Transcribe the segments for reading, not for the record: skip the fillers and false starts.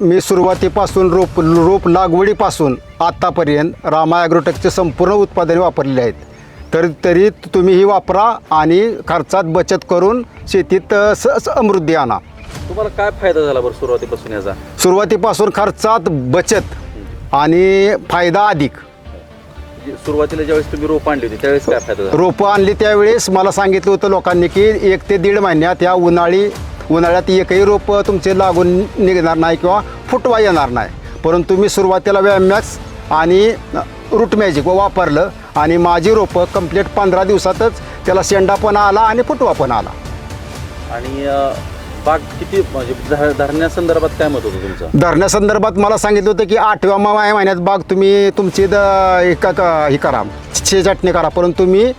मी सुरुवातीपासून रोप लागवडीपासून आत्तापर्यंत रामा ॲग्रोटेकचे संपूर्ण उत्पादने वापरलेली आहेत. तरी तुम्ही ही वापरा आणि खर्चात बचत करून शेतीत समृद्धी आणा. तुम्हाला काय फायदा झाला बरं सुरुवातीपासून याचा? सुरुवातीपासून खर्चात बचत आणि फायदा अधिक. सुरुवातीला ज्यावेळेस तुम्ही रोप आणली होती त्यावेळेस काय फायदा झाला? रोपं आणली त्यावेळेस मला सांगितलं होतं लोकांनी की 1 ते 1.5 महिन्यात या उन्हाळ्यात एकही रोप तुमचे लागून निघणार नाही किंवा फुटवा येणार नाही. परंतु मी सुरुवातीला व्यामॅक्स आणि रूट मॅजिक वापरलं आणि माझी रोपं कंप्लीट 15 दिवसातच त्याला शेंडा पण आला आणि फुटवा पण आला. आणि बाग किती म्हणजे धरण्यासंदर्भात काय मत होतं तुमचं? धरण्यासंदर्भात मला सांगितलं होतं की 8व्या महिन्यात बाग तुम्ही तुमची ही करा, चटणी करा. परंतु मी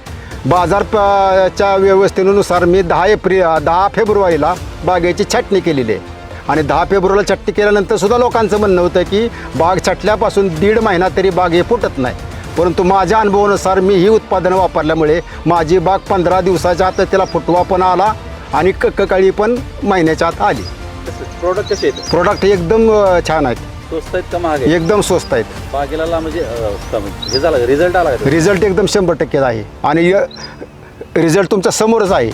बाजारच्या व्यवस्थेनुसार मी 10 फेब्रुवारीला बागेची छाटणी केलेली आहे आणि 10 फेब्रुवारीला छाटणी केल्यानंतर सुद्धा लोकांचं म्हणणं होतं की बाग छाटल्यापासून 1.5 महिना तरी बाग हे फुटत नाही. परंतु माझ्या अनुभवानुसार मी ही उत्पादनं वापरल्यामुळे माझी बाग 15 दिवसाच्या आत त्याला फुटवा पण आला आणि कळी पण महिन्याच्या आत आली. प्रोडक्ट कसे आहेत? प्रोडक्ट एकदम छान आहेत. स्वस्त आहेत का महाग आहेत? एकदम स्वस्त आहेत. बागेला म्हणजे हे झालं रिझल्ट आला का? रिझल्ट एकदम 100% आहे आणि रिझल्ट तुमच्या समोरच आहे.